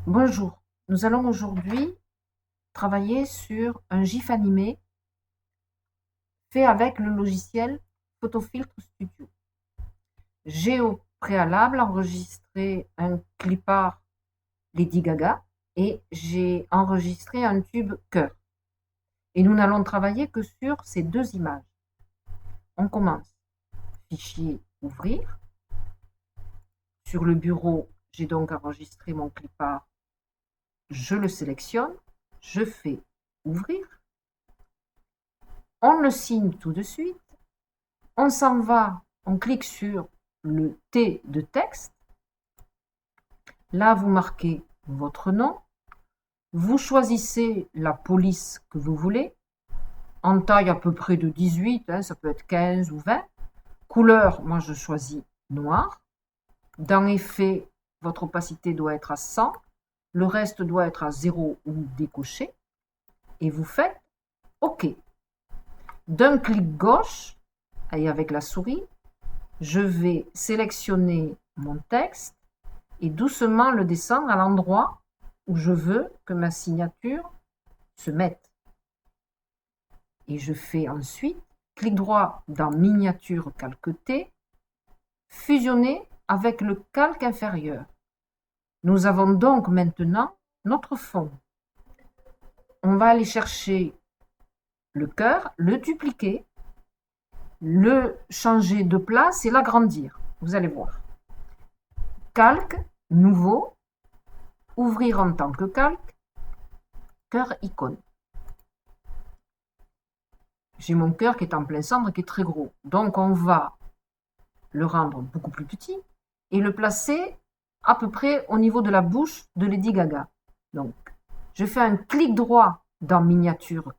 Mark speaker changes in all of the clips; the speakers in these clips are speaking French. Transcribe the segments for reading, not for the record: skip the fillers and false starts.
Speaker 1: Bonjour, nous allons aujourd'hui travailler sur un GIF animé fait avec le logiciel Photofiltre Studio. J'ai au préalable enregistré un clipart Lady Gaga et j'ai enregistré un tube cœur. Et nous n'allons travailler que sur ces deux images. On commence. Fichier ouvrir. Sur le bureau, j'ai donc enregistré mon clipart. Je le sélectionne, je fais ouvrir. On le signe tout de suite. On s'en va, on clique sur le T de texte. Là, vous marquez votre nom. Vous choisissez la police que vous voulez, en taille à peu près de 18, ça peut être 15 ou 20. Couleur, moi je choisis noir. Dans effet, votre opacité doit être à 100. Le reste doit être à 0 ou décoché. Et vous faites OK. D'un clic gauche, et avec la souris, je vais sélectionner mon texte et doucement le descendre à l'endroit où je veux que ma signature se mette. Et je fais ensuite clic droit dans miniature calqueté, fusionner avec le calque inférieur. Nous avons donc maintenant notre fond. On va aller chercher le cœur, le dupliquer, le changer de place et l'agrandir. Vous allez voir. Calque, nouveau, ouvrir en tant que calque, cœur icône. J'ai mon cœur qui est en plein centre, qui est très gros. Donc on va le rendre beaucoup plus petit et le placer à peu près au niveau de la bouche de Lady Gaga. Donc je fais un clic droit dans miniature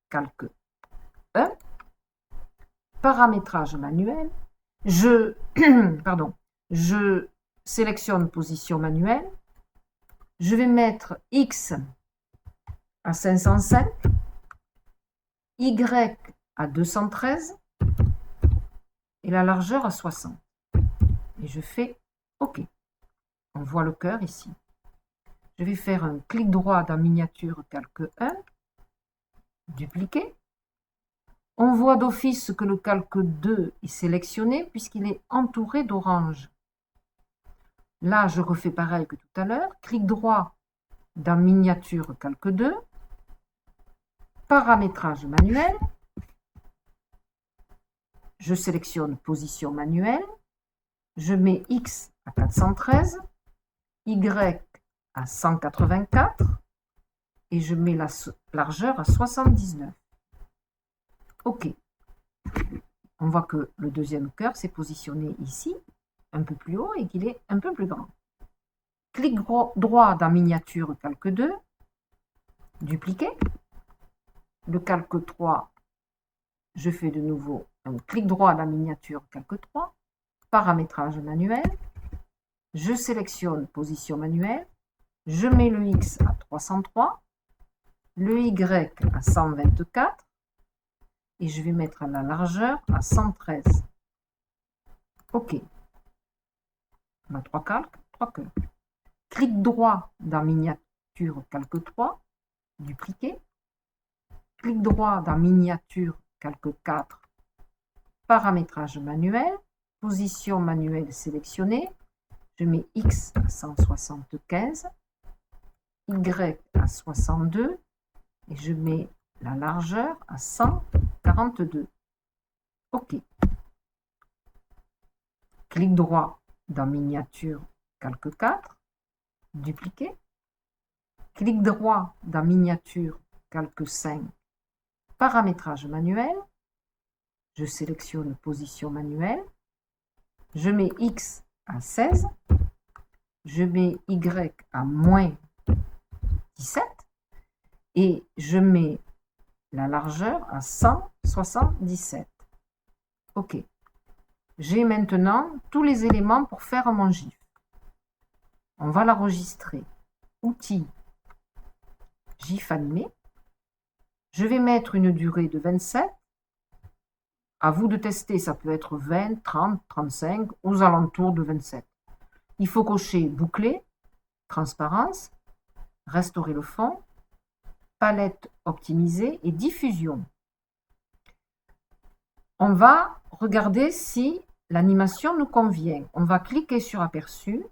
Speaker 1: calque 1, paramétrage manuel, je sélectionne position manuelle, je vais mettre X à 505, Y à 213 et la largeur à 60. Et je fais OK. On voit le cœur ici. Je vais faire un clic droit dans miniature calque 1, dupliquer. On voit d'office que le calque 2 est sélectionné puisqu'il est entouré d'orange. Là, je refais pareil que tout à l'heure. Clic droit dans miniature calque 2, paramétrage manuel. Je sélectionne position manuelle. Je mets X à 413, Y à 184 et je mets la largeur à 79. OK. On voit que le deuxième cœur s'est positionné ici, un peu plus haut et qu'il est un peu plus grand. Clic droit dans miniature calque 2, dupliquer. Le calque 3, je fais de nouveau un clic droit dans miniature calque 3, paramétrage manuel. Je sélectionne position manuelle. Je mets le X à 303, le Y à 124 et je vais mettre la largeur à 113. OK. On a 3 calques, 3 cœurs. Clic droit dans miniature calque 3, dupliquer. Clic droit dans miniature calque 4, paramétrage manuel, position manuelle sélectionnée. Je mets X à 175, Y à 62 et je mets la largeur à 142. OK. Clic droit dans miniature calque 4, dupliquer. Clic droit dans miniature calque 5, paramétrage manuel. Je sélectionne position manuelle. Je mets X à 16. Je mets Y à moins 17 et je mets la largeur à 177. OK. J'ai maintenant tous les éléments pour faire mon GIF. On va l'enregistrer. Outils, GIF animé. Je vais mettre une durée de 27. À vous de tester, ça peut être 20, 30, 35, aux alentours de 27. Il faut cocher boucler, transparence, restaurer le fond, palette optimisée et diffusion. On va regarder si l'animation nous convient. On va cliquer sur aperçu.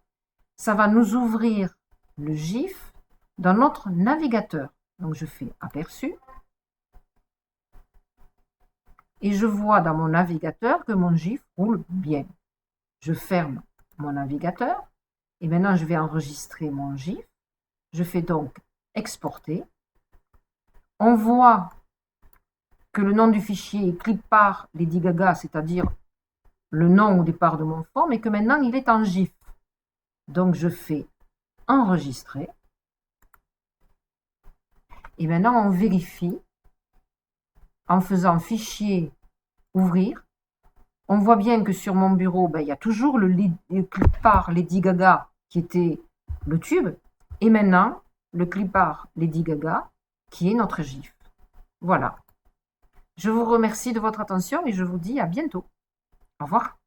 Speaker 1: Ça va nous ouvrir le GIF dans notre navigateur. Donc je fais aperçu. Et je vois dans mon navigateur que mon GIF roule bien. Je ferme mon navigateur. Et maintenant, je vais enregistrer mon GIF. Je fais donc exporter. On voit que le nom du fichier est clipart Lady Gaga, c'est-à-dire le nom au départ de mon fond, mais que maintenant il est en GIF. Donc je fais enregistrer. Et maintenant on vérifie en faisant fichier ouvrir. On voit bien que sur mon bureau, il y a toujours le clipart Lady Gaga qui était le tube. Et maintenant, le clipart Lady Gaga qui est notre GIF. Voilà. Je vous remercie de votre attention et je vous dis à bientôt. Au revoir.